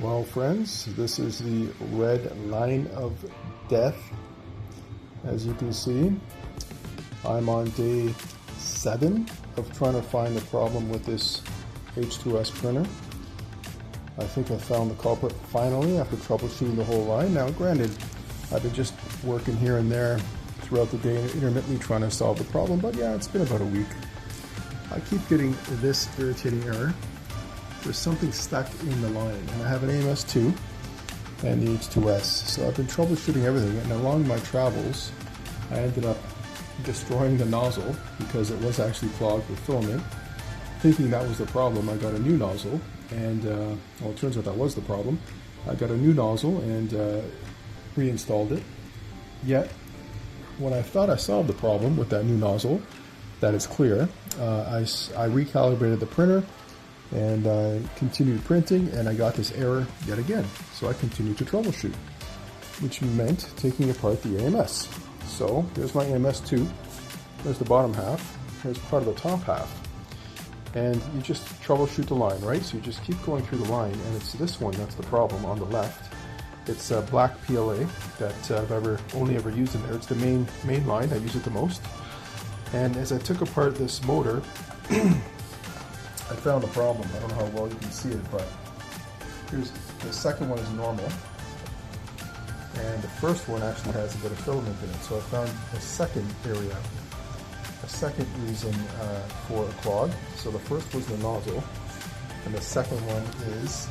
Well, friends, this is the red line of death. As you can see, I'm on day 7 of trying to find the problem with this H2S printer. I think I found the culprit finally after troubleshooting the whole line. Now, granted, I've been just working here and there throughout the day, intermittently trying to solve the problem, but yeah, it's been about a week. I keep getting this irritating error. There's something stuck in the line, and I have an AMS2 and the H2S. So I've been troubleshooting everything, and along my travels, I ended up destroying the nozzle because it was actually clogged with filament. Thinking that was the problem, I got a new nozzle, and well, it turns out that was the problem. I got a new nozzle and reinstalled it. Yet, when I thought I solved the problem with that new nozzle, that is clear, I recalibrated the printer, and I continued printing, and I got this error yet again. So I continued to troubleshoot, which meant taking apart the AMS. So here's my AMS2, there's the bottom half, here's part of the top half. And you just troubleshoot the line, right? So you just keep going through the line, and it's this one that's the problem on the left. It's a black PLA that I've only ever used in there. It's the main line, I use it the most. And as I took apart this motor, I found a problem. I don't know how well you can see it, but here's the second one is normal, and the first one actually has a bit of filament in it. So I found a second area, a second reason for a clog. So the first was the nozzle, and the second one is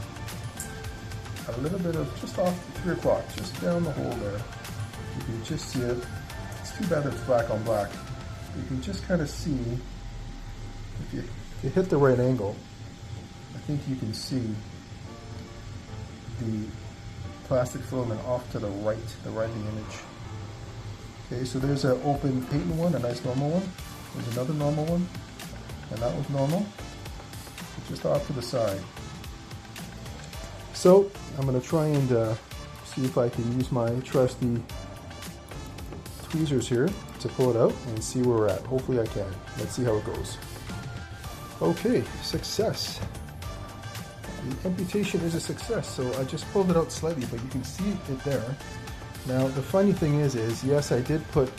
a little bit of just off 3 o'clock, just down the hole there. You can just see it. It's too bad that it's black on black. You can just kind of see if you hit the right angle. I think you can see the plastic filament off to the right, the writing image. Okay, so there's an open patent one, a nice normal one. There's another normal one, and that was normal. Just off to the side. So I'm going to try and see if I can use my trusty tweezers here to pull it out and see where we're at. Hopefully I can. Let's see how it goes. Okay, success. The amputation is a success, so I just pulled it out slightly, but you can see it there. Now, the funny thing is yes, I did put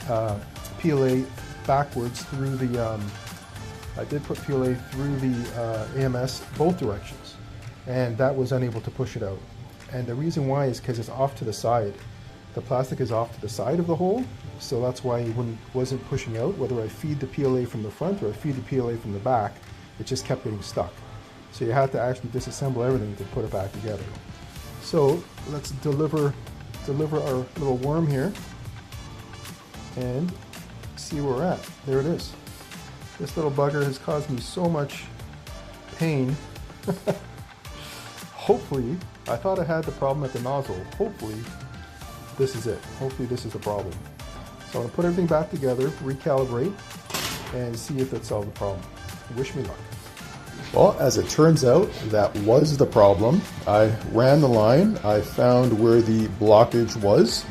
PLA backwards through the, AMS both directions, and that was unable to push it out. And the reason why is because it's off to the side. The plastic is off to the side of the hole, so that's why it wasn't pushing out. Whether I feed the PLA from the front or I feed the PLA from the back, it just kept getting stuck. So you had to actually disassemble everything to put it back together. So let's deliver our little worm here and see where we're at. There it is. This little bugger has caused me so much pain. Hopefully, I thought I had the problem at the nozzle. Hopefully, this is it. Hopefully this is the problem. So I'm going to put everything back together, recalibrate, and see if that solved the problem. Wish me luck. Well, as it turns out, that was the problem. I ran the line, I found where the blockage was,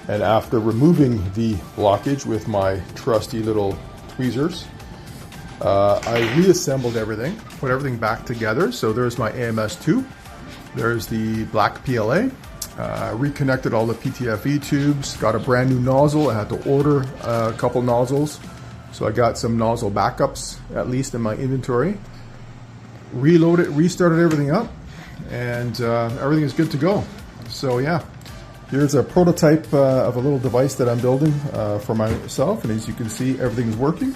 and after removing the blockage with my trusty little tweezers, I reassembled everything, put everything back together. So there's my AMS2, there's the black PLA, reconnected all the PTFE tubes, got a brand new nozzle. I had to order a couple nozzles, so I got some nozzle backups at least in my inventory. Reloaded, restarted everything up, and everything is good to go. So yeah, here's a prototype of a little device that I'm building for myself, and as you can see, everything's working.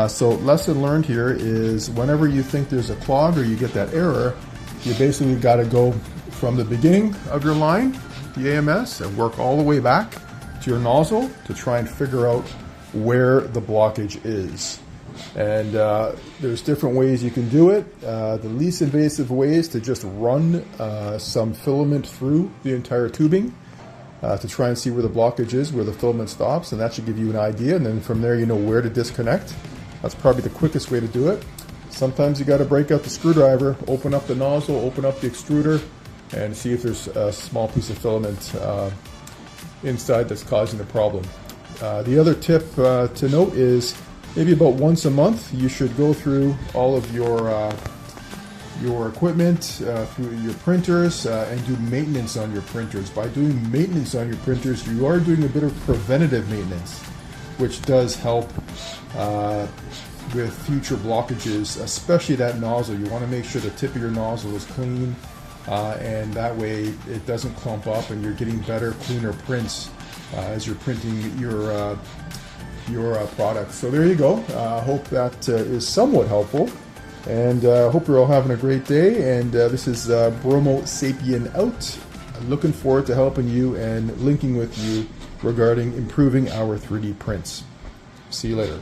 So lesson learned here is whenever you think there's a clog or you get that error, you basically got to go from the beginning of your line, the AMS, and work all the way back to your nozzle to try and figure out where the blockage is. And there's different ways you can do it. The least invasive way is to just run some filament through the entire tubing to try and see where the blockage is, where the filament stops, and that should give you an idea. And then from there, you know where to disconnect. That's probably the quickest way to do it. Sometimes you got to break out the screwdriver, open up the nozzle, open up the extruder, and see if there's a small piece of filament inside that's causing the problem. The other tip to note is maybe about once a month you should go through all of your your equipment, through your printers, and do maintenance on your printers. By doing maintenance on your printers, you are doing a bit of preventative maintenance, which does help with future blockages, especially that nozzle. You want to make sure the tip of your nozzle is clean, and that way it doesn't clump up and you're getting better, cleaner prints as you're printing your products. So there you go. I hope that is somewhat helpful, and hope you're all having a great day. And this is Bromo Sapien out. I'm looking forward to helping you and linking with you regarding improving our 3D prints. See you later.